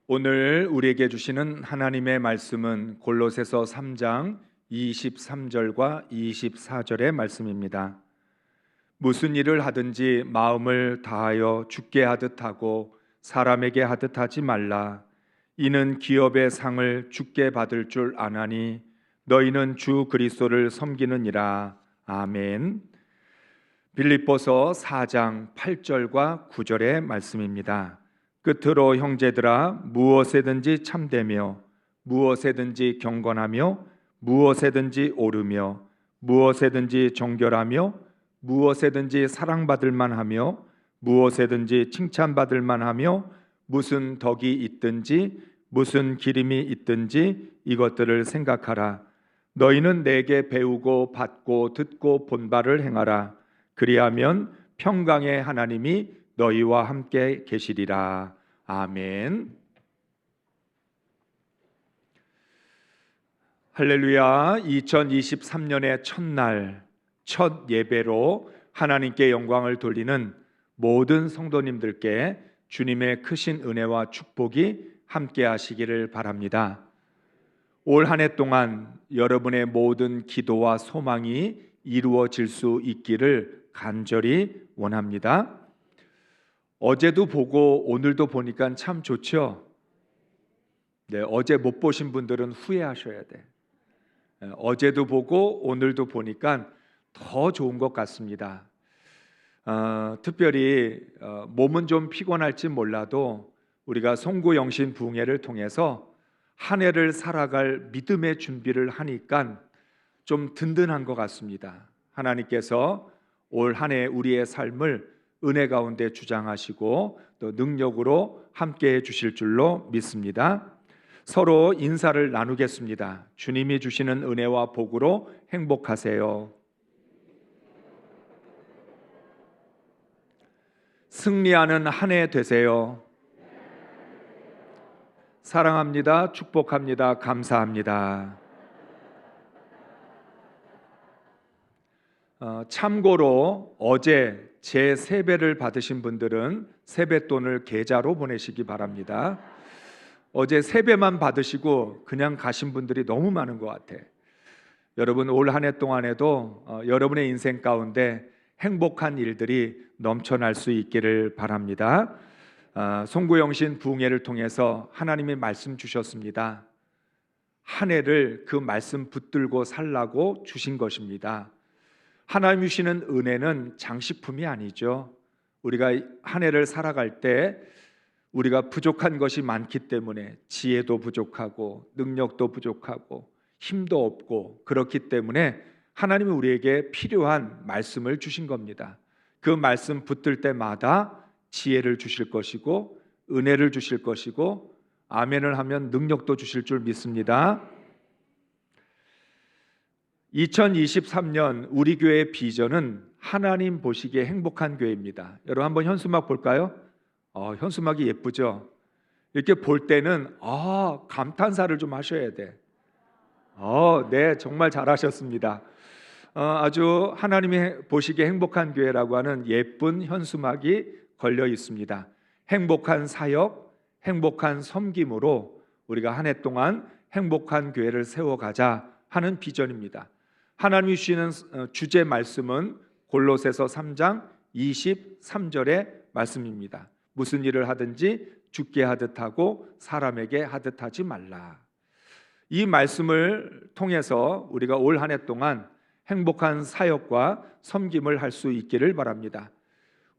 오늘 우리에게 주시는 하나님의 말씀은 골로새서 3장 23절과 24절의 말씀입니다. 무슨 일을 하든지 마음을 다하여 주께 하듯 하고 사람에게 하듯 하지 말라. 이는 기업의 상을 주께 받을 줄 아나니 너희는 주 그리스도를 섬기느니라. 아멘. 빌립보서 4장 8절과 9절의 말씀입니다. 끝으로 형제들아, 무엇에든지 참되며 무엇에든지 경건하며 무엇에든지 옳으며 무엇에든지 정결하며 무엇에든지 사랑받을 만하며 무엇에든지 칭찬받을 만하며 무슨 덕이 있든지 무슨 기림이 있든지 이것들을 생각하라. 너희는 내게 배우고 받고 듣고 본 바를 행하라. 그리하면 평강의 하나님이 너희와 함께 계시리라. 아멘. 할렐루야. 2023년의 첫날 첫 예배로 하나님께 영광을 돌리는 모든 성도님들께 주님의 크신 은혜와 축복이 함께 하시기를 바랍니다. 올 한 해 동안 여러분의 모든 기도와 소망이 이루어질 수 있기를 간절히 원합니다. 어제도 보고 오늘도 보니까 참 좋죠? 네, 어제 못 보신 분들은 후회하셔야 돼. 어제도 보고 오늘도 보니까 더 좋은 것 같습니다. 특별히 몸은 좀 피곤할지 몰라도 우리가 송구영신 부흥회를 통해서 한 해를 살아갈 믿음의 준비를 하니까 좀 든든한 것 같습니다. 하나님께서 올 한 해 우리의 삶을 은혜 가운데 주장하시고 또 능력으로 함께해 주실 줄로 믿습니다. 서로 인사를 나누겠습니다. 주님이 주시는 은혜와 복으로 행복하세요. 승리하는 한 해 되세요. 사랑합니다. 축복합니다. 감사합니다. 참고로 어제 제 세배를 받으신 분들은 세뱃돈을 계좌로 보내시기 바랍니다. 어제 세배만 받으시고 그냥 가신 분들이 너무 많은 것 같아. 여러분 올 한 해 동안에도 여러분의 인생 가운데 행복한 일들이 넘쳐날 수 있기를 바랍니다. 송구영신 부흥회를 통해서 하나님이 말씀 주셨습니다. 한 해를 그 말씀 붙들고 살라고 주신 것입니다. 하나님 주시는 은혜는 장식품이 아니죠. 우리가 한 해를 살아갈 때 우리가 부족한 것이 많기 때문에 지혜도 부족하고 능력도 부족하고 힘도 없고 그렇기 때문에 하나님이 우리에게 필요한 말씀을 주신 겁니다. 그 말씀 붙들 때마다 지혜를 주실 것이고 은혜를 주실 것이고 아멘을 하면 능력도 주실 줄 믿습니다. 2023년 우리 교회의 비전은 하나님 보시기에 행복한 교회입니다. 여러분 한번 현수막 볼까요? 현수막이 예쁘죠? 이렇게 볼 때는 감탄사를 좀 하셔야 돼. 네, 정말 잘하셨습니다. 아주 하나님이 보시기에 행복한 교회라고 하는 예쁜 현수막이 걸려 있습니다. 행복한 사역, 행복한 섬김으로 우리가 한 해 동안 행복한 교회를 세워가자 하는 비전입니다. 하나님이 주시는 주제 말씀은 골로새서 3장 23절의 말씀입니다. 무슨 일을 하든지 주께 하듯 하고 사람에게 하듯 하지 말라. 이 말씀을 통해서 우리가 올 한 해 동안 행복한 사역과 섬김을 할 수 있기를 바랍니다.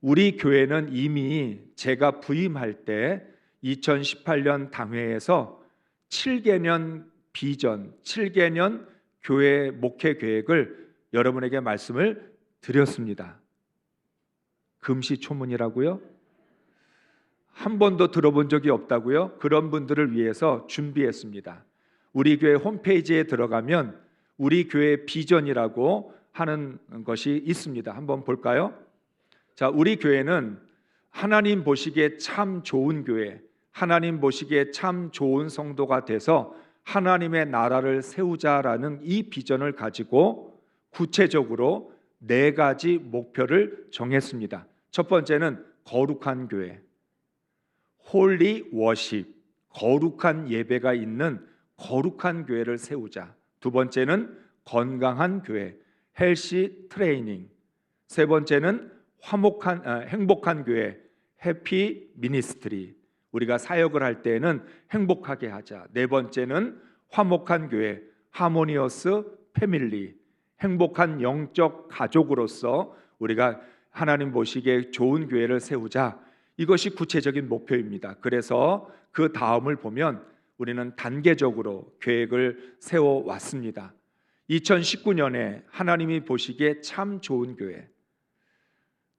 우리 교회는 이미 제가 부임할 때 2018년 당회에서 7개년 비전, 7개년 교회 목회 계획을 여러분에게 말씀을 드렸습니다. 금시초문이라고요? 한 번도 들어본 적이 없다고요? 그런 분들을 위해서 준비했습니다. 우리 교회 홈페이지에 들어가면 우리 교회 비전이라고 하는 것이 있습니다. 한번 볼까요? 자, 우리 교회는 하나님 보시기에 참 좋은 교회, 하나님 보시기에 참 좋은 성도가 돼서 하나님의 나라를 세우자라는 이 비전을 가지고 구체적으로 4가지 목표를 정했습니다. 첫 번째는 거룩한 교회, 홀리 워십, 거룩한 예배가 있는 거룩한 교회를 세우자. 두 번째는 건강한 교회, 헬시 트레이닝. 세 번째는 행복한 교회, 해피 미니스트리. 우리가 사역을 할 때에는 행복하게 하자. 네 번째는 화목한 교회, 하모니어스 패밀리. 행복한 영적 가족으로서 우리가 하나님 보시기에 좋은 교회를 세우자. 이것이 구체적인 목표입니다. 그래서 그 다음을 보면 우리는 단계적으로 계획을 세워왔습니다. 2019년에 하나님이 보시기에 참 좋은 교회,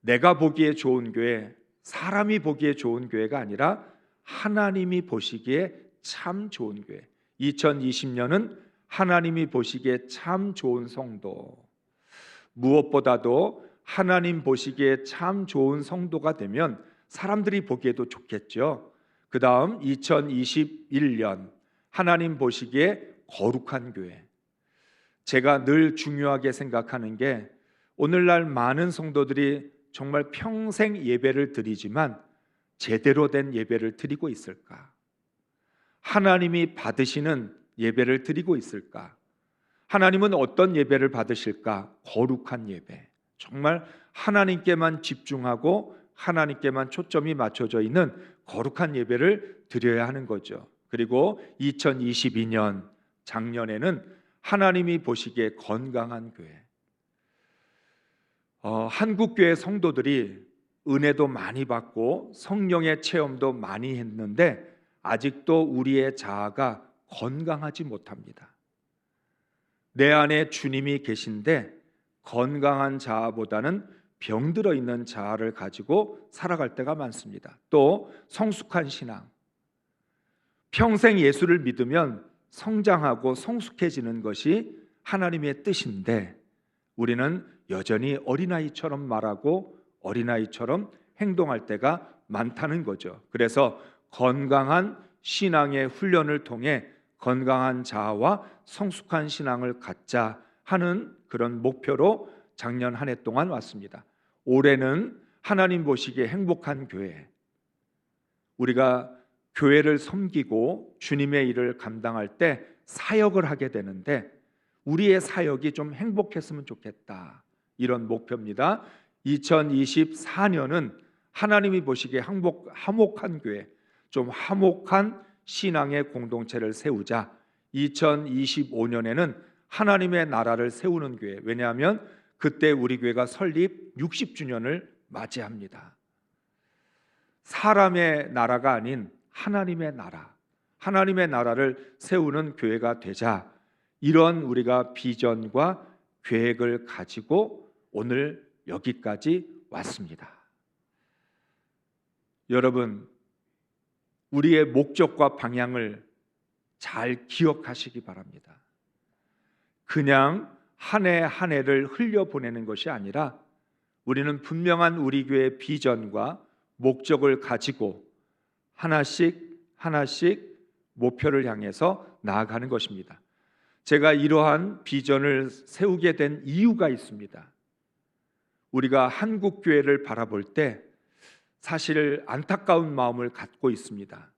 내가 보기에 좋은 교회, 사람이 보기에 좋은 교회가 아니라 하나님이 보시기에 참 좋은 교회. 2020년은 하나님이 보시기에 참 좋은 성도, 무엇보다도 하나님 보시기에 참 좋은 성도가 되면 사람들이 보기에도 좋겠죠. 그 다음 2021년 하나님 보시기에 거룩한 교회. 제가 늘 중요하게 생각하는 게 오늘날 많은 성도들이 정말 평생 예배를 드리지만 제대로 된 예배를 드리고 있을까? 하나님이 받으시는 예배를 드리고 있을까? 하나님은 어떤 예배를 받으실까? 거룩한 예배. 정말 하나님께만 집중하고 하나님께만 초점이 맞춰져 있는 거룩한 예배를 드려야 하는 거죠. 그리고 2022년 작년에는 하나님이 보시기에 건강한 교회. 한국교회 성도들이 은혜도 많이 받고 성령의 체험도 많이 했는데 아직도 우리의 자아가 건강하지 못합니다. 내 안에 주님이 계신데 건강한 자아보다는 병들어 있는 자아를 가지고 살아갈 때가 많습니다. 또 성숙한 신앙, 평생 예수를 믿으면 성장하고 성숙해지는 것이 하나님의 뜻인데 우리는 여전히 어린아이처럼 말하고 어린아이처럼 행동할 때가 많다는 거죠. 그래서 건강한 신앙의 훈련을 통해 건강한 자아와 성숙한 신앙을 갖자 하는 그런 목표로 작년 한 해 동안 왔습니다. 올해는 하나님 보시기에 행복한 교회, 우리가 교회를 섬기고 주님의 일을 감당할 때 사역을 하게 되는데 우리의 사역이 좀 행복했으면 좋겠다, 이런 목표입니다. 2024년은 하나님이 보시기에 화목한 교회, 좀 화목한 신앙의 공동체를 세우자. 2025년에는 하나님의 나라를 세우는 교회. 왜냐하면 그때 우리 교회가 설립 60주년을 맞이합니다. 사람의 나라가 아닌 하나님의 나라, 하나님의 나라를 세우는 교회가 되자. 이런 우리가 비전과 계획을 가지고 오늘 여기까지 왔습니다. 여러분, 우리의 목적과 방향을 잘 기억하시기 바랍니다. 그냥 한 해 한 해를 흘려보내는 것이 아니라 우리는 분명한 우리 교회의 비전과 목적을 가지고 하나씩 하나씩 목표를 향해서 나아가는 것입니다. 제가 이러한 비전을 세우게 된 이유가 있습니다. 우리가 한국 교회를 바라볼 때 사실 안타까운 마음을 갖고 있습니다.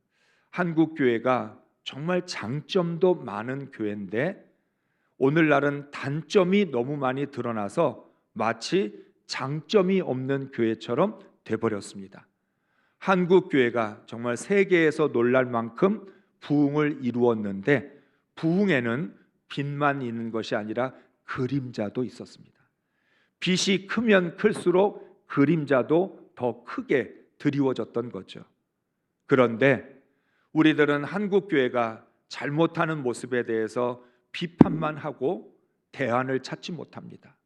한국 교회가 정말 장점도 많은 교회인데 오늘날은 단점이 너무 많이 드러나서 마치 장점이 없는 교회처럼 돼버렸습니다. 한국 교회가 정말 세계에서 놀랄 만큼 부흥을 이루었는데 부흥에는 빛만 있는 것이 아니라 그림자도 있었습니다. 빛이 크면 클수록 그림자도 더 크게 드리워졌던 거죠. 그런데 우리들은 한국 교회가 잘못하는 모습에 대해서 비판만 하고 대안을 찾지 못합니다.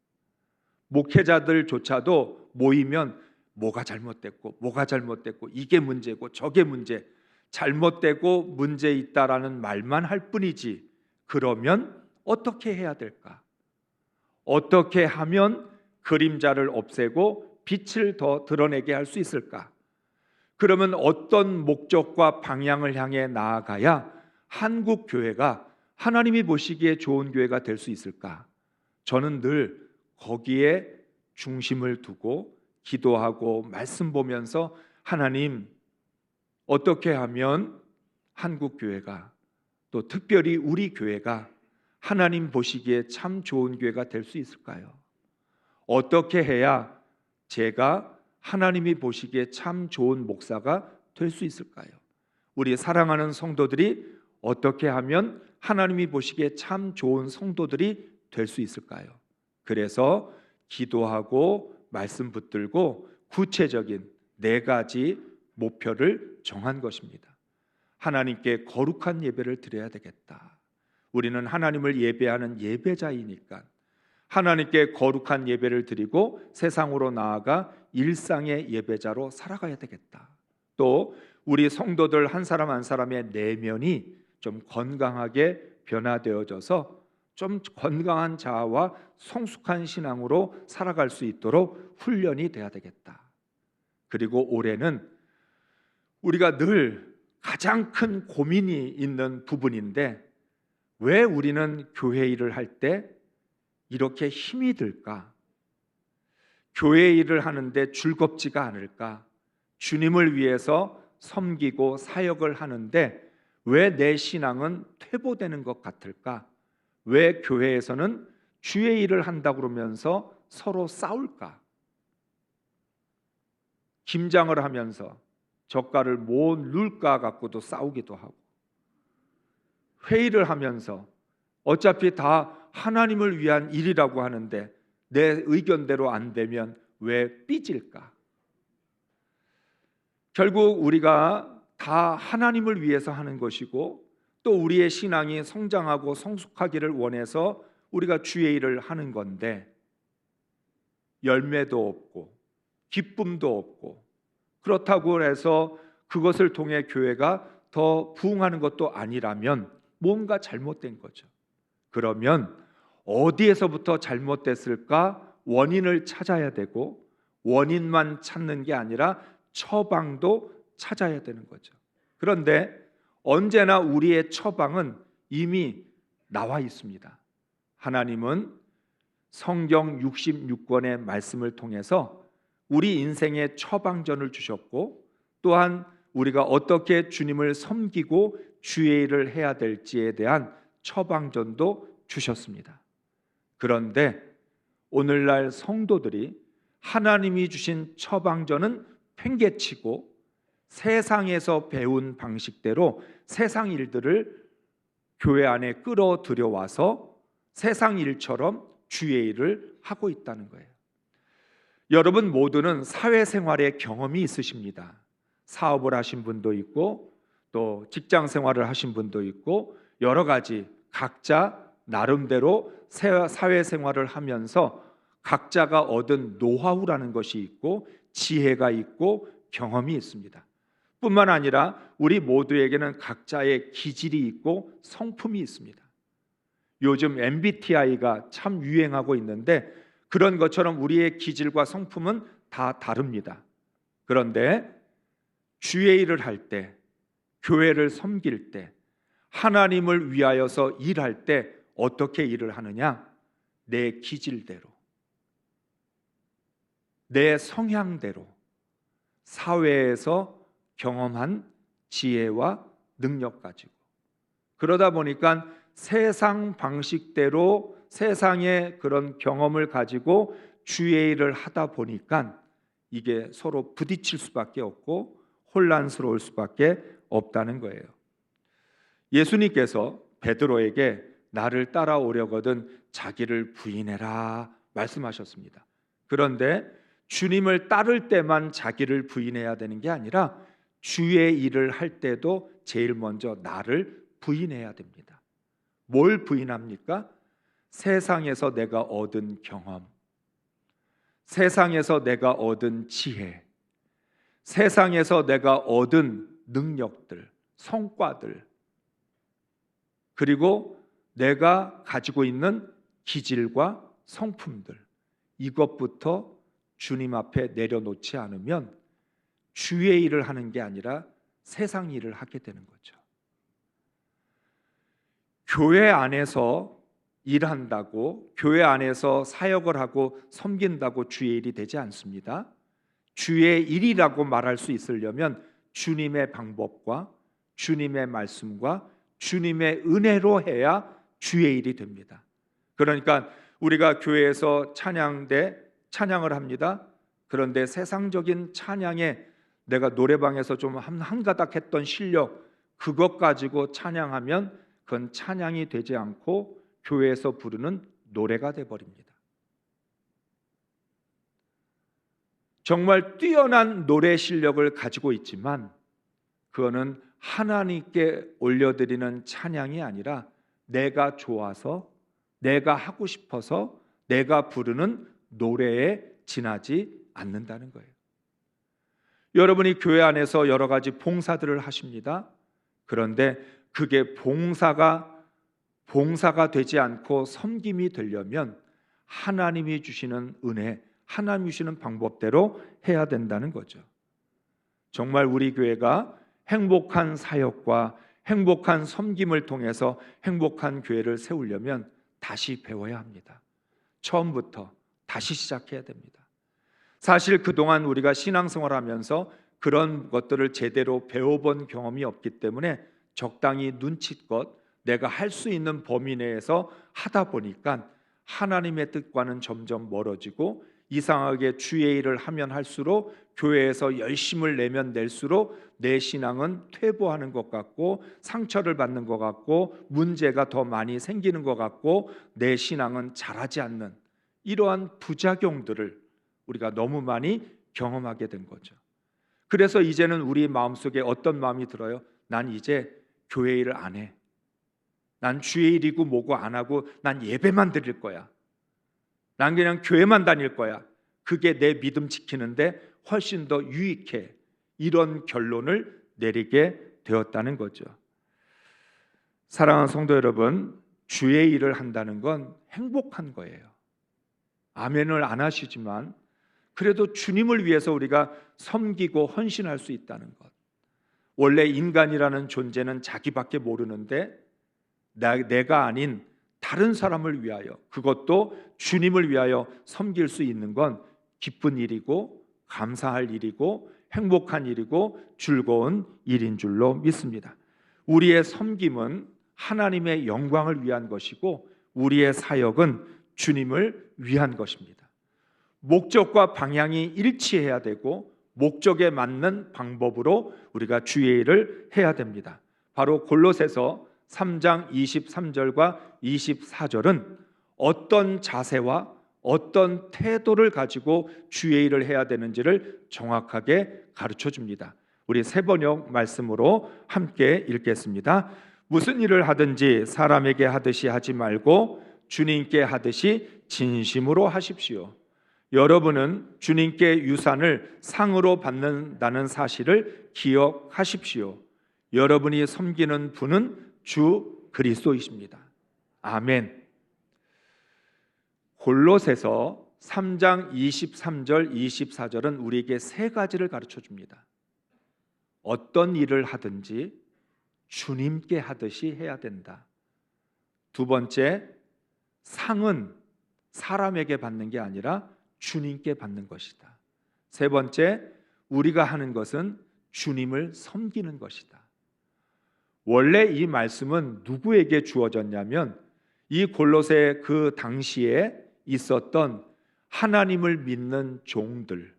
목회자들조차도 모이면 뭐가 잘못됐고 이게 문제고 저게 문제, 잘못되고 문제 있다라는 말만 할 뿐이지 그러면 어떻게 해야 될까? 어떻게 하면 그림자를 없애고 빛을 더 드러내게 할 수 있을까? 그러면 어떤 목적과 방향을 향해 나아가야 한국 교회가 하나님이 보시기에 좋은 교회가 될 수 있을까? 저는 늘 거기에 중심을 두고 기도하고 말씀 보면서 하나님, 어떻게 하면 한국 교회가, 또 특별히 우리 교회가 하나님 보시기에 참 좋은 교회가 될 수 있을까요? 어떻게 해야 제가 하나님이 보시기에 참 좋은 목사가 될 수 있을까요? 우리 사랑하는 성도들이 어떻게 하면 하나님이 보시기에 참 좋은 성도들이 될 수 있을까요? 그래서 기도하고 말씀 붙들고 구체적인 4가지 목표를 정한 것입니다. 하나님께 거룩한 예배를 드려야 되겠다. 우리는 하나님을 예배하는 예배자이니까 하나님께 거룩한 예배를 드리고 세상으로 나아가 일상의 예배자로 살아가야 되겠다. 또 우리 성도들 한 사람 한 사람의 내면이 좀 건강하게 변화되어져서 좀 건강한 자아와 성숙한 신앙으로 살아갈 수 있도록 훈련이 돼야 되겠다. 그리고 올해는 우리가 늘 가장 큰 고민이 있는 부분인데, 왜 우리는 교회 일을 할 때 이렇게 힘이 들까? 교회 일을 하는데 즐겁지가 않을까? 주님을 위해서 섬기고 사역을 하는데 왜 내 신앙은 퇴보되는 것 같을까? 왜 교회에서는 주의 일을 한다 그러면서 서로 싸울까? 김장을 하면서 젓갈을 못 넣을까 갖고도 싸우기도 하고, 회의를 하면서 어차피 다 하나님을 위한 일이라고 하는데 내 의견대로 안 되면 왜 삐질까? 결국 우리가 다 하나님을 위해서 하는 것이고, 또 우리의 신앙이 성장하고 성숙하기를 원해서 우리가 주의 일을 하는 건데 열매도 없고 기쁨도 없고, 그렇다고 해서 그것을 통해 교회가 더 부흥하는 것도 아니라면 뭔가 잘못된 거죠. 그러면 어디에서부터 잘못됐을까? 원인을 찾아야 되고, 원인만 찾는 게 아니라 처방도 찾아야 되는 거죠. 그런데 언제나 우리의 처방은 이미 나와 있습니다. 하나님은 성경 66권의 말씀을 통해서 우리 인생의 처방전을 주셨고, 또한 우리가 어떻게 주님을 섬기고 주의 일을 해야 될지에 대한 처방전도 주셨습니다. 그런데 오늘날 성도들이 하나님이 주신 처방전은 팽개치고 세상에서 배운 방식대로 세상 일들을 교회 안에 끌어들여와서 세상 일처럼 주의 일을 하고 있다는 거예요. 여러분 모두는 사회생활의 경험이 있으십니다. 사업을 하신 분도 있고, 또 직장 생활을 하신 분도 있고, 여러 가지 각자 나름대로 사회생활을 하면서 각자가 얻은 노하우라는 것이 있고, 지혜가 있고, 경험이 있습니다. 뿐만 아니라 우리 모두에게는 각자의 기질이 있고 성품이 있습니다. 요즘 MBTI가 참 유행하고 있는데, 그런 것처럼 우리의 기질과 성품은 다 다릅니다. 그런데 주의 일을 할 때, 교회를 섬길 때, 하나님을 위하여서 일할 때 어떻게 일을 하느냐? 내 기질대로, 내 성향대로, 사회에서 경험한 지혜와 능력 가지고, 그러다 보니까 세상 방식대로 세상의 그런 경험을 가지고 주의 일을 하다 보니까 이게 서로 부딪힐 수밖에 없고 혼란스러울 수밖에 없다는 거예요. 예수님께서 베드로에게 나를 따라오려거든 자기를 부인해라 말씀하셨습니다. 그런데 주님을 따를 때만 자기를 부인해야 되는 게 아니라 주의 일을 할 때도 제일 먼저 나를 부인해야 됩니다. 뭘 부인합니까? 세상에서 내가 얻은 경험, 세상에서 내가 얻은 지혜, 세상에서 내가 얻은 능력들, 성과들, 그리고 내가 가지고 있는 기질과 성품들, 이것부터 주님 앞에 내려놓지 않으면 주의 일을 하는 게 아니라 세상 일을 하게 되는 거죠. 교회 안에서 일한다고, 교회 안에서 사역을 하고 섬긴다고 주의 일이 되지 않습니다. 주의 일이라고 말할 수 있으려면 주님의 방법과 주님의 말씀과 주님의 은혜로 해야 주의 일이 됩니다. 그러니까 우리가 교회에서 찬양을 합니다. 그런데 세상적인 찬양에 내가 노래방에서 좀 한가닥 했던 실력, 그것 가지고 찬양하면 그건 찬양이 되지 않고 교회에서 부르는 노래가 돼버립니다. 정말 뛰어난 노래 실력을 가지고 있지만 그거는 하나님께 올려드리는 찬양이 아니라 내가 좋아서, 내가 하고 싶어서 내가 부르는 노래에 지나지 않는다는 거예요. 여러분이 교회 안에서 여러 가지 봉사들을 하십니다. 그런데 그게 봉사가 되지 않고 섬김이 되려면 하나님이 주시는 은혜, 하나님이 주시는 방법대로 해야 된다는 거죠. 정말 우리 교회가 행복한 사역과 행복한 섬김을 통해서 행복한 교회를 세우려면 다시 배워야 합니다. 처음부터 다시 시작해야 됩니다. 사실 그동안 우리가 신앙생활하면서 그런 것들을 제대로 배워본 경험이 없기 때문에 적당히 눈치껏 내가 할 수 있는 범위 내에서 하다 보니까 하나님의 뜻과는 점점 멀어지고 이상하게 주의 일을 하면 할수록 교회에서 열심을 내면 낼수록 내 신앙은 퇴보하는 것 같고 상처를 받는 것 같고 문제가 더 많이 생기는 것 같고 내 신앙은 자라지 않는 이러한 부작용들을 우리가 너무 많이 경험하게 된 거죠. 그래서 이제는 우리 마음속에 어떤 마음이 들어요? 난 이제 교회 일을 안 해. 난 주의 일이고 뭐고 안 하고 난 예배만 드릴 거야. 난 그냥 교회만 다닐 거야. 그게 내 믿음 지키는데 훨씬 더 유익해. 이런 결론을 내리게 되었다는 거죠. 사랑하는 성도 여러분, 주의 일을 한다는 건 행복한 거예요. 아멘을 안 하시지만 그래도 주님을 위해서 우리가 섬기고 헌신할 수 있다는 것. 원래 인간이라는 존재는 자기밖에 모르는데 내가 아닌 다른 사람을 위하여, 그것도 주님을 위하여 섬길 수 있는 건 기쁜 일이고 감사할 일이고 행복한 일이고 즐거운 일인 줄로 믿습니다. 우리의 섬김은 하나님의 영광을 위한 것이고 우리의 사역은 주님을 위한 것입니다. 목적과 방향이 일치해야 되고 목적에 맞는 방법으로 우리가 주의 일을 해야 됩니다. 바로 골로새서 3장 23절과 24절은 어떤 자세와 어떤 태도를 가지고 주의 일을 해야 되는지를 정확하게 가르쳐 줍니다. 우리 세번역 말씀으로 함께 읽겠습니다. 무슨 일을 하든지 사람에게 하듯이 하지 말고 주님께 하듯이 진심으로 하십시오. 여러분은 주님께 유산을 상으로 받는다는 사실을 기억하십시오. 여러분이 섬기는 분은 주 그리스도이십니다. 아멘. 골로새서 3장 23절 24절은 우리에게 세 가지를 가르쳐 줍니다. 어떤 일을 하든지 주님께 하듯이 해야 된다. 두 번째, 상은 사람에게 받는 게 아니라 주님께 받는 것이다. 세 번째, 우리가 하는 것은 주님을 섬기는 것이다. 원래 이 말씀은 누구에게 주어졌냐면 이 골로새 그 당시에 있었던 하나님을 믿는 종들,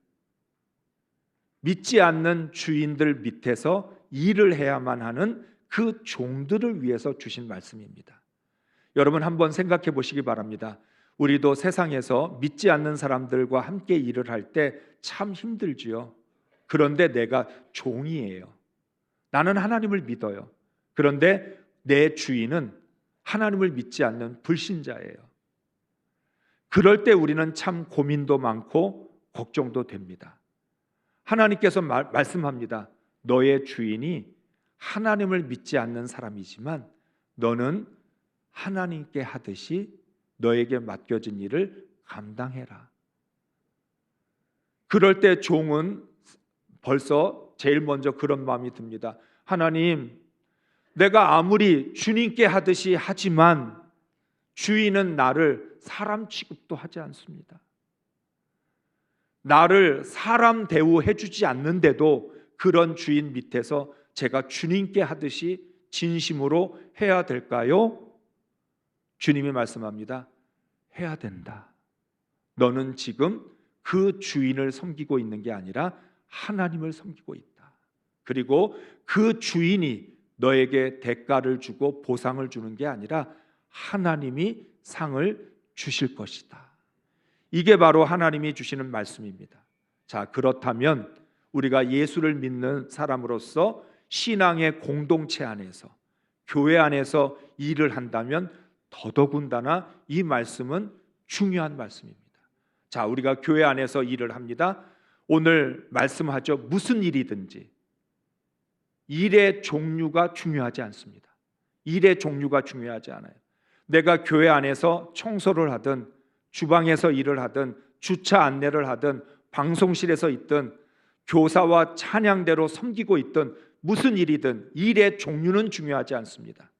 믿지 않는 주인들 밑에서 일을 해야만 하는 그 종들을 위해서 주신 말씀입니다. 여러분 한번 생각해 보시기 바랍니다. 우리도 세상에서 믿지 않는 사람들과 함께 일을 할 때 참 힘들지요. 그런데 내가 종이에요. 나는 하나님을 믿어요. 그런데 내 주인은 하나님을 믿지 않는 불신자예요. 그럴 때 우리는 참 고민도 많고 걱정도 됩니다. 하나님께서 말씀합니다. 너의 주인이 하나님을 믿지 않는 사람이지만 너는 하나님께 하듯이 너에게 맡겨진 일을 감당해라. 그럴 때 종은 벌써 제일 먼저 그런 마음이 듭니다. 하나님, 내가 아무리 주님께 하듯이 하지만 주인은 나를 사람 취급도 하지 않습니다. 나를 사람 대우해 주지 않는데도 그런 주인 밑에서 제가 주님께 하듯이 진심으로 해야 될까요? 주님이 말씀합니다. 해야 된다. 너는 지금 그 주인을 섬기고 있는 게 아니라 하나님을 섬기고 있다. 그리고 그 주인이 너에게 대가를 주고 보상을 주는 게 아니라 하나님이 상을 주실 것이다. 이게 바로 하나님이 주시는 말씀입니다. 자, 그렇다면 우리가 예수를 믿는 사람으로서 신앙의 공동체 안에서, 교회 안에서 일을 한다면 더더군다나 이 말씀은 중요한 말씀입니다. 자, 우리가 교회 안에서 일을 합니다. 오늘 말씀하죠. 무슨 일이든지 일의 종류가 중요하지 않습니다. 일의 종류가 중요하지 않아요. 내가 교회 안에서 청소를 하든 주방에서 일을 하든 주차 안내를 하든 방송실에서 있든 교사와 찬양대로 섬기고 있든 무슨 일이든 일의 종류는 중요하지 않습니다.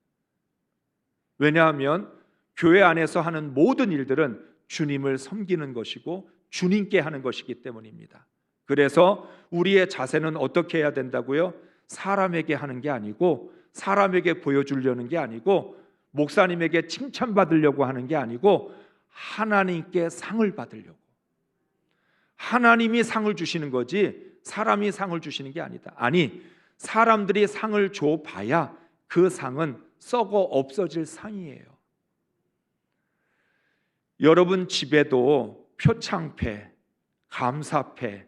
왜냐하면 교회 안에서 하는 모든 일들은 주님을 섬기는 것이고 주님께 하는 것이기 때문입니다. 그래서 우리의 자세는 어떻게 해야 된다고요? 사람에게 하는 게 아니고, 사람에게 보여주려는 게 아니고, 목사님에게 칭찬받으려고 하는 게 아니고 하나님께 상을 받으려고. 하나님이 상을 주시는 거지 사람이 상을 주시는 게 아니다. 아니, 사람들이 상을 줘봐야 그 상은 썩어 없어질 상이에요. 여러분 집에도 표창패, 감사패,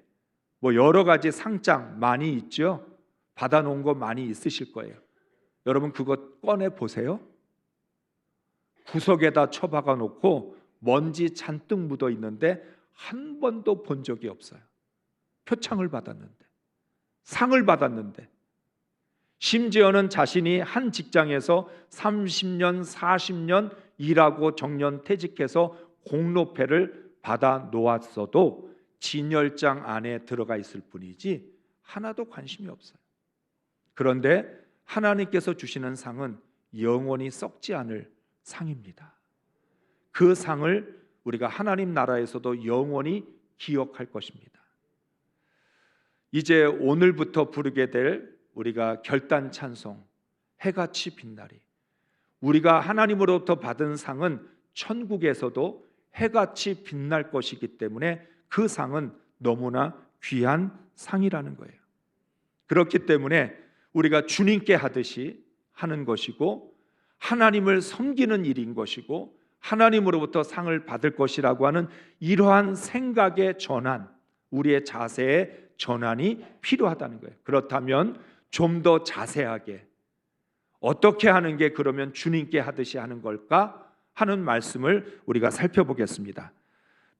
여러 가지 상장 많이 있죠? 받아놓은 거 많이 있으실 거예요. 여러분 그거 꺼내 보세요. 구석에다 처박아 놓고 먼지 잔뜩 묻어 있는데 한 번도 본 적이 없어요. 표창을 받았는데, 상을 받았는데, 심지어는 자신이 한 직장에서 30년, 40년 일하고 정년 퇴직해서 공로패를 받아 놓았어도 진열장 안에 들어가 있을 뿐이지 하나도 관심이 없어요. 그런데 하나님께서 주시는 상은 영원히 썩지 않을 상입니다. 그 상을 우리가 하나님 나라에서도 영원히 기억할 것입니다. 이제 오늘부터 부르게 될 우리가 결단 찬송, 해같이 빛나리, 우리가 하나님으로부터 받은 상은 천국에서도 해같이 빛날 것이기 때문에 그 상은 너무나 귀한 상이라는 거예요. 그렇기 때문에 우리가 주님께 하듯이 하는 것이고 하나님을 섬기는 일인 것이고 하나님으로부터 상을 받을 것이라고 하는 이러한 생각의 전환, 우리의 자세의 전환이 필요하다는 거예요. 그렇다면 좀 더 자세하게 어떻게 하는 게 그러면 주님께 하듯이 하는 걸까 하는 말씀을 우리가 살펴보겠습니다.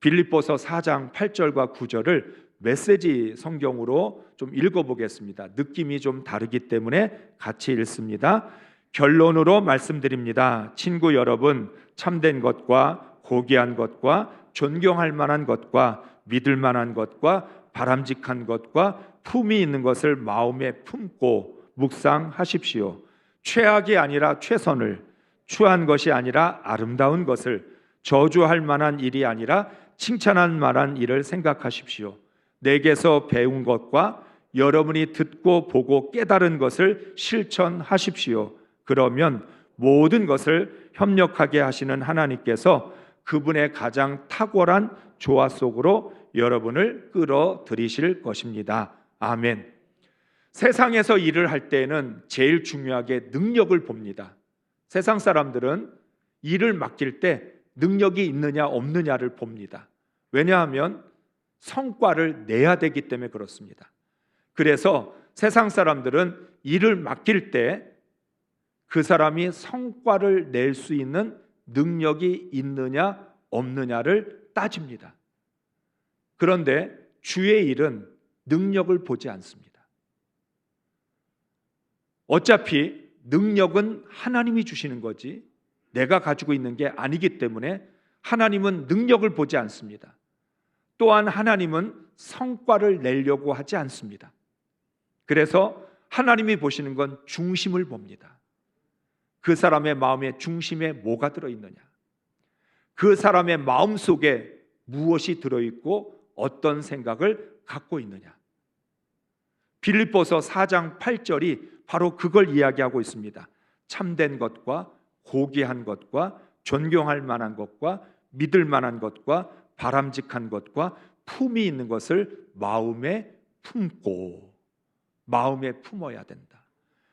빌립보서 4장 8절과 9절을 메시지 성경으로 좀 읽어보겠습니다. 느낌이 좀 다르기 때문에 같이 읽습니다. 결론으로 말씀드립니다. 친구 여러분, 참된 것과 고귀한 것과 존경할 만한 것과 믿을 만한 것과 바람직한 것과 품이 있는 것을 마음에 품고 묵상하십시오. 최악이 아니라 최선을, 추한 것이 아니라 아름다운 것을, 저주할 만한 일이 아니라 칭찬할 만한 일을 생각하십시오. 내게서 배운 것과 여러분이 듣고 보고 깨달은 것을 실천하십시오. 그러면 모든 것을 협력하게 하시는 하나님께서 그분의 가장 탁월한 조화 속으로 여러분을 끌어들이실 것입니다. 아멘. 세상에서 일을 할 때는 제일 중요하게 능력을 봅니다. 세상 사람들은 일을 맡길 때 능력이 있느냐 없느냐를 봅니다. 왜냐하면 성과를 내야 되기 때문에 그렇습니다. 그래서 세상 사람들은 일을 맡길 때 그 사람이 성과를 낼 수 있는 능력이 있느냐 없느냐를 따집니다. 그런데 주의 일은 능력을 보지 않습니다. 어차피 능력은 하나님이 주시는 거지 내가 가지고 있는 게 아니기 때문에 하나님은 능력을 보지 않습니다. 또한 하나님은 성과를 내려고 하지 않습니다. 그래서 하나님이 보시는 건 중심을 봅니다. 그 사람의 마음의 중심에 뭐가 들어있느냐, 그 사람의 마음 속에 무엇이 들어있고 어떤 생각을 갖고 있느냐. 빌립보서 4장 8절이 바로 그걸 이야기하고 있습니다. 참된 것과 고귀한 것과 존경할 만한 것과 믿을 만한 것과 바람직한 것과 품이 있는 것을 마음에 품고 마음에 품어야 된다.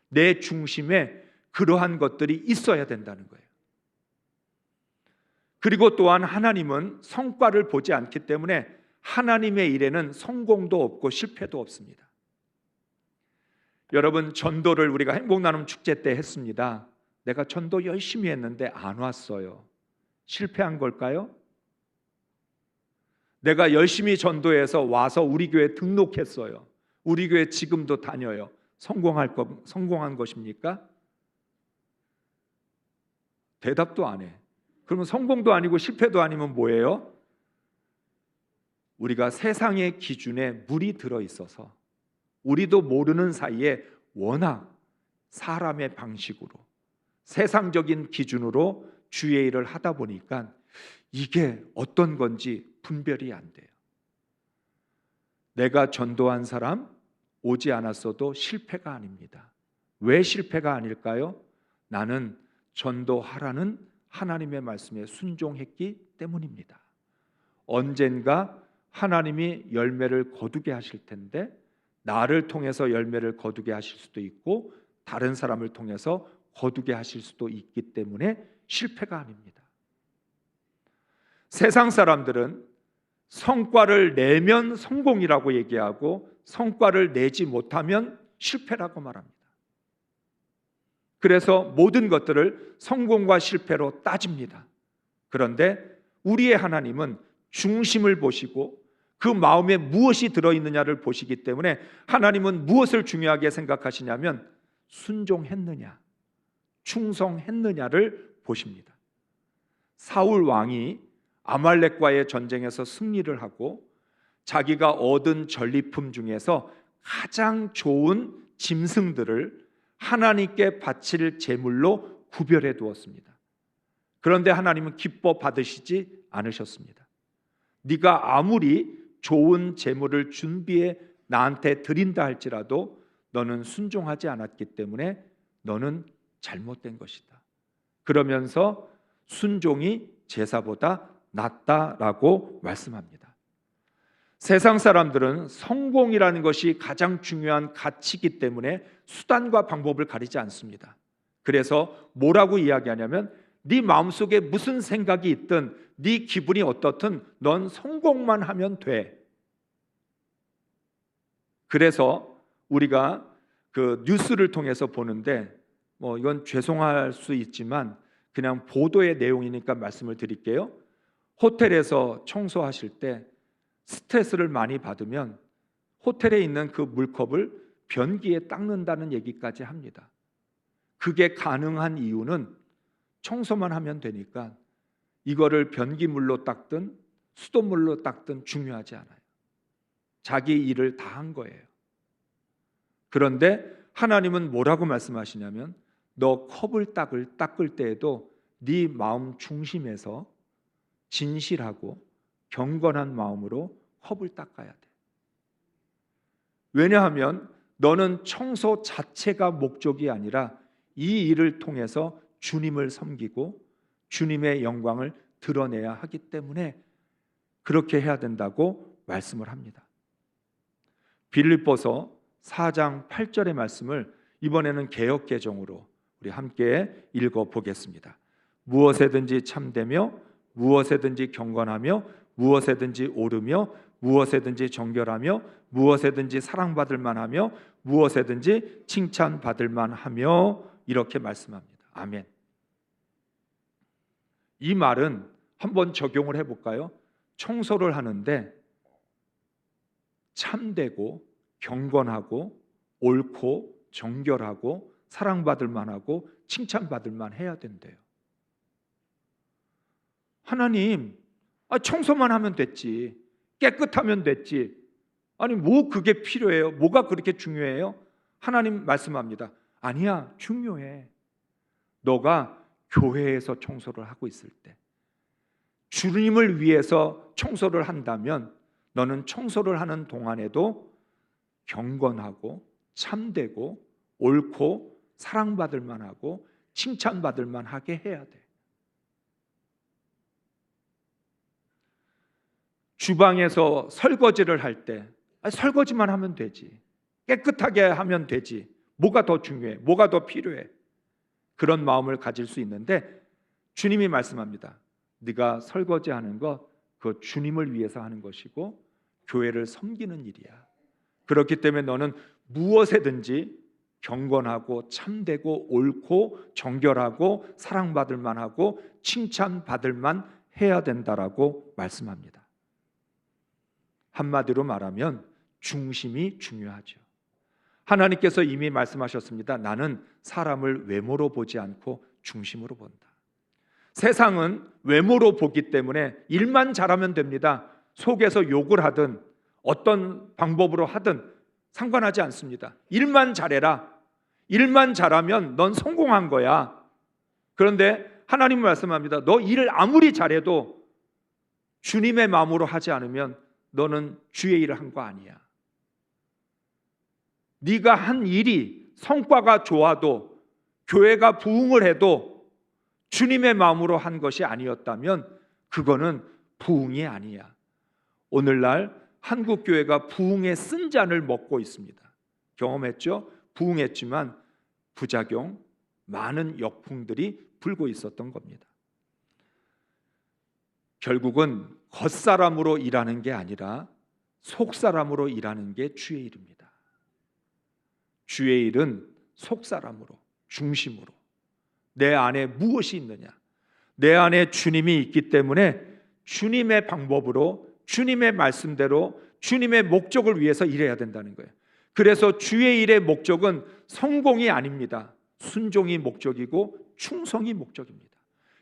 내 중심에 그러한 것들이 있어야 된다는 거예요. 그리고 또한 하나님은 성과를 보지 않기 때문에 하나님의 일에는 성공도 없고 실패도 없습니다. 여러분, 전도를 우리가 행복나눔 축제 때 했습니다. 내가 전도 열심히 했는데 안 왔어요. 실패한 걸까요? 내가 열심히 전도해서 와서 우리 교회 등록했어요. 우리 교회 지금도 다녀요. 성공한 것입니까? 대답도 안 해. 그러면 성공도 아니고 실패도 아니면 뭐예요? 우리가 세상의 기준에 물이 들어 있어서 우리도 모르는 사이에 워낙 사람의 방식으로 세상적인 기준으로 주의 일을 하다 보니까 이게 어떤 건지 분별이 안 돼요. 내가 전도한 사람 오지 않았어도 실패가 아닙니다. 왜 실패가 아닐까요? 나는 전도하라는 하나님의 말씀에 순종했기 때문입니다. 언젠가 하나님이 열매를 거두게 하실 텐데 나를 통해서 열매를 거두게 하실 수도 있고 다른 사람을 통해서 거두게 하실 수도 있기 때문에 실패가 아닙니다. 세상 사람들은 성과를 내면 성공이라고 얘기하고 성과를 내지 못하면 실패라고 말합니다. 그래서 모든 것들을 성공과 실패로 따집니다. 그런데 우리의 하나님은 중심을 보시고 그 마음에 무엇이 들어있느냐를 보시기 때문에 하나님은 무엇을 중요하게 생각하시냐면 순종했느냐, 충성했느냐를 보십니다. 사울 왕이 아말렉과의 전쟁에서 승리를 하고 자기가 얻은 전리품 중에서 가장 좋은 짐승들을 하나님께 바칠 제물로 구별해 두었습니다. 그런데 하나님은 기뻐 받으시지 않으셨습니다. 네가 아무리 좋은 제물을 준비해 나한테 드린다 할지라도 너는 순종하지 않았기 때문에 너는 잘못된 것이다. 그러면서 순종이 제사보다 낫다라고 말씀합니다. 세상 사람들은 성공이라는 것이 가장 중요한 가치이기 때문에 수단과 방법을 가리지 않습니다. 그래서 뭐라고 이야기하냐면 네 마음속에 무슨 생각이 있든 네 기분이 어떻든 넌 성공만 하면 돼. 그래서 우리가 그 뉴스를 통해서 보는데 이건 죄송할 수 있지만 그냥 보도의 내용이니까 말씀을 드릴게요. 호텔에서 청소하실 때 스트레스를 많이 받으면 호텔에 있는 그 물컵을 변기에 닦는다는 얘기까지 합니다. 그게 가능한 이유는 청소만 하면 되니까 이거를 변기물로 닦든 수돗물로 닦든 중요하지 않아요. 자기 일을 다 한 거예요. 그런데 하나님은 뭐라고 말씀하시냐면 너 컵을 닦을 때에도 네 마음 중심에서 진실하고 경건한 마음으로 컵을 닦아야 돼. 왜냐하면 너는 청소 자체가 목적이 아니라 이 일을 통해서 주님을 섬기고 주님의 영광을 드러내야 하기 때문에 그렇게 해야 된다고 말씀을 합니다. 빌립보서 4장 8절의 말씀을 이번에는 개역 개정으로 우리 함께 읽어보겠습니다. 무엇에든지 참되며 무엇에든지 경건하며 무엇에든지 오르며 무엇에든지 정결하며 무엇에든지 사랑받을 만하며 무엇에든지 칭찬받을 만하며 이렇게 말씀합니다. 아멘. 이 말은 한번 적용을 해볼까요? 청소를 하는데 참되고 경건하고 옳고 정결하고 사랑받을 만하고 칭찬받을 만해야 된대요. 하나님, 청소만 하면 됐지, 깨끗하면 됐지, 아니 뭐 그게 필요해요? 뭐가 그렇게 중요해요? 하나님 말씀합니다. 아니야, 중요해. 너가 교회에서 청소를 하고 있을 때 주님을 위해서 청소를 한다면 너는 청소를 하는 동안에도 경건하고 참되고 옳고 사랑받을 만하고 칭찬받을 만하게 해야 돼. 주방에서 설거지를 할 때 설거지만 하면 되지, 깨끗하게 하면 되지, 뭐가 더 중요해? 뭐가 더 필요해? 그런 마음을 가질 수 있는데 주님이 말씀합니다. 네가 설거지하는 것 그거 주님을 위해서 하는 것이고 교회를 섬기는 일이야. 그렇기 때문에 너는 무엇에든지 경건하고 참되고 옳고 정결하고 사랑받을 만하고 칭찬받을 만 해야 된다라고 말씀합니다. 한마디로 말하면 중심이 중요하죠. 하나님께서 이미 말씀하셨습니다. 나는 사람을 외모로 보지 않고 중심으로 본다. 세상은 외모로 보기 때문에 일만 잘하면 됩니다. 속에서 욕을 하든 어떤 방법으로 하든 상관하지 않습니다. 일만 잘해라. 일만 잘하면 넌 성공한 거야. 그런데 하나님 말씀합니다. 너 일을 아무리 잘해도 주님의 마음으로 하지 않으면 너는 주의 일을 한 거 아니야. 네가 한 일이 성과가 좋아도 교회가 부흥을 해도 주님의 마음으로 한 것이 아니었다면 그거는 부흥이 아니야. 오늘날 한국 교회가 부흥의 쓴 잔을 먹고 있습니다. 경험했죠? 부흥했지만 부작용, 많은 역풍들이 불고 있었던 겁니다. 결국은 겉사람으로 일하는 게 아니라 속사람으로 일하는 게 주의 일입니다. 주의 일은 속사람으로, 중심으로 내 안에 무엇이 있느냐, 내 안에 주님이 있기 때문에 주님의 방법으로, 주님의 말씀대로, 주님의 목적을 위해서 일해야 된다는 거예요. 그래서 주의 일의 목적은 성공이 아닙니다. 순종이 목적이고 충성이 목적입니다.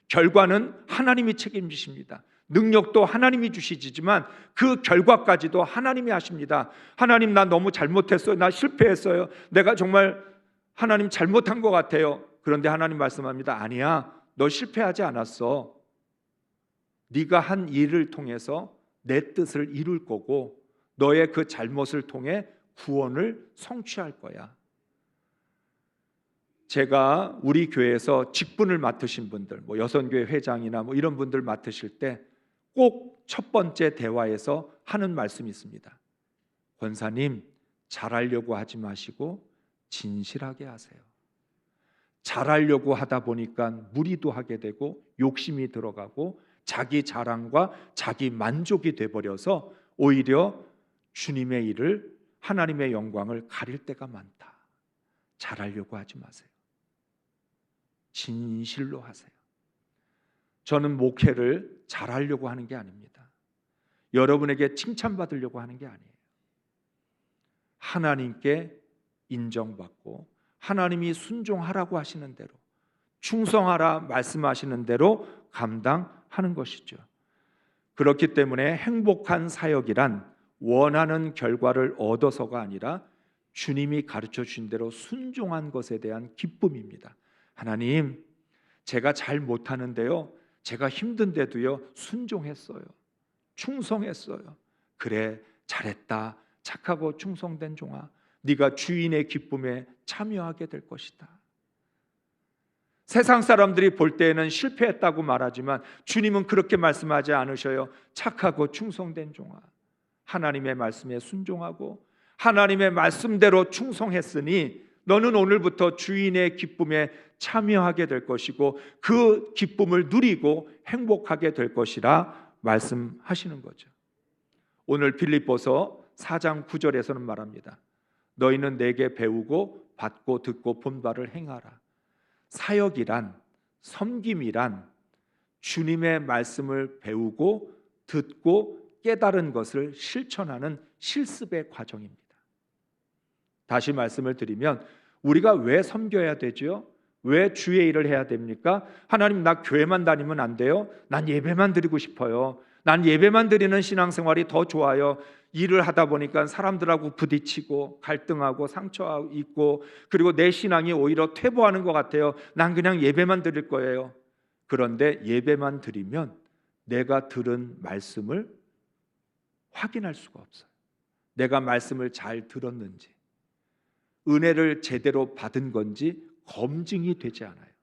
결과는 하나님이 책임지십니다. 능력도 하나님이 주시지만 그 결과까지도 하나님이 하십니다. 하나님, 나 너무 잘못했어요. 나 실패했어요. 내가 정말 하나님 잘못한 것 같아요. 그런데 하나님 말씀합니다. 아니야, 너 실패하지 않았어. 네가 한 일을 통해서 내 뜻을 이룰 거고 너의 그 잘못을 통해 구원을 성취할 거야. 제가 우리 교회에서 직분을 맡으신 분들, 여선교회 회장이나 이런 분들 맡으실 때 꼭 첫 번째 대화에서 하는 말씀이 있습니다. 권사님, 잘하려고 하지 마시고 진실하게 하세요. 잘하려고 하다 보니까 무리도 하게 되고 욕심이 들어가고 자기 자랑과 자기 만족이 돼버려서 오히려 주님의 일을, 하나님의 영광을 가릴 때가 많다. 잘하려고 하지 마세요. 진실로 하세요. 저는 목회를 잘하려고 하는 게 아닙니다. 여러분에게 칭찬받으려고 하는 게 아니에요. 하나님께 인정받고 하나님이 순종하라고 하시는 대로, 충성하라 말씀하시는 대로 감당하는 것이죠. 그렇기 때문에 행복한 사역이란 원하는 결과를 얻어서가 아니라 주님이 가르쳐 주신 대로 순종한 것에 대한 기쁨입니다. 하나님, 제가 잘 못하는데요, 제가 힘든데도요 순종했어요. 충성했어요. 그래, 잘했다. 착하고 충성된 종아, 네가 주인의 기쁨에 참여하게 될 것이다. 세상 사람들이 볼 때에는 실패했다고 말하지만 주님은 그렇게 말씀하지 않으셔요. 착하고 충성된 종아, 하나님의 말씀에 순종하고 하나님의 말씀대로 충성했으니 너는 오늘부터 주인의 기쁨에 참여하게 될 것이고 그 기쁨을 누리고 행복하게 될 것이라 말씀하시는 거죠. 오늘 빌립보서 4장 9절에서는 말합니다. 너희는 내게 배우고 받고 듣고 본 바를 행하라. 사역이란, 섬김이란 주님의 말씀을 배우고 듣고 깨달은 것을 실천하는 실습의 과정입니다. 다시 말씀을 드리면 우리가 왜 섬겨야 되죠? 왜 주의 일을 해야 됩니까? 하나님, 나 교회만 다니면 안 돼요? 난 예배만 드리고 싶어요. 난 예배만 드리는 신앙생활이 더 좋아요. 일을 하다 보니까 사람들하고 부딪히고 갈등하고 상처 있고 그리고 내 신앙이 오히려 퇴보하는 것 같아요. 난 그냥 예배만 드릴 거예요. 그런데 예배만 드리면 내가 들은 말씀을 확인할 수가 없어요. 내가 말씀을 잘 들었는지. 은혜를 제대로 받은 건지 검증이 되지 않아요.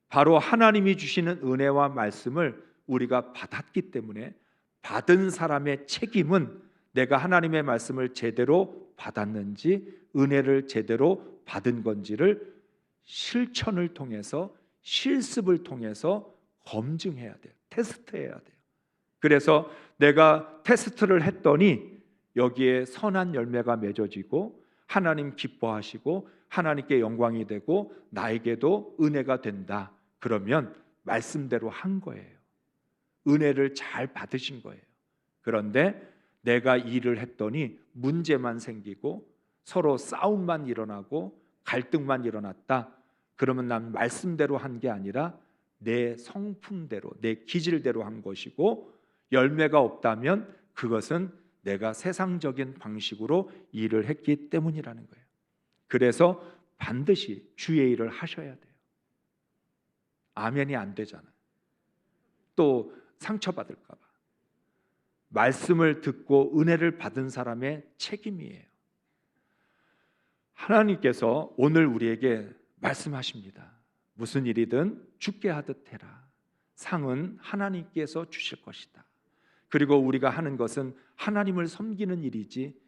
바로 하나님이 주시는 은혜와 말씀을 우리가 받았기 때문에 받은 사람의 책임은 내가 하나님의 말씀을 제대로 받았는지 은혜를 제대로 받은 건지를 실천을 통해서 실습을 통해서 검증해야 돼요. 테스트해야 돼요. 그래서 내가 테스트를 했더니 여기에 선한 열매가 맺어지고 하나님 기뻐하시고 하나님께 영광이 되고 나에게도 은혜가 된다. 그러면 말씀대로 한 거예요. 은혜를 잘 받으신 거예요. 그런데 내가 일을 했더니 문제만 생기고 서로 싸움만 일어나고 갈등만 일어났다. 그러면 난 말씀대로 한 게 아니라 내 성품대로, 내 기질대로 한 것이고 열매가 없다면 그것은 내가 세상적인 방식으로 일을 했기 때문이라는 거예요. 그래서 반드시 주의 일을 하셔야 돼요. 아멘이 안 되잖아요. 또 상처받을까 봐. 말씀을 듣고 은혜를 받은 사람의 책임이에요. 하나님께서 오늘 우리에게 말씀하십니다. 무슨 일이든 주께 하듯 해라. 상은 하나님께서 주실 것이다. 그리고 우리가 하는 것은 하나님을 섬기는 일이지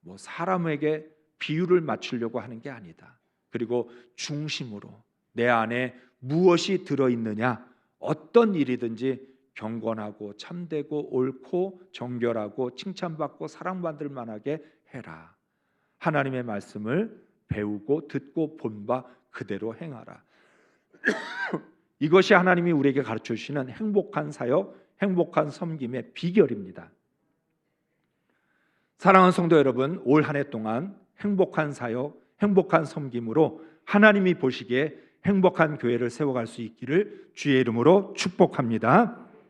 뭐 사람에게 비유를 맞추려고 하는 게 아니다. 그리고 중심으로 내 안에 무엇이 들어있느냐, 어떤 일이든지 경건하고 참되고 옳고 정결하고 칭찬받고 사랑받을 만하게 해라. 하나님의 말씀을 배우고 듣고 본 바 그대로 행하라. 이것이 하나님이 우리에게 가르쳐 주시는 행복한 사역, 행복한 섬김의 비결입니다. 사랑하는 성도 여러분, 올 한 해 동안 행복한 사역, 행복한 섬김으로 하나님이 보시기에 행복한 교회를 세워갈 수 있기를 주의 이름으로 축복합니다.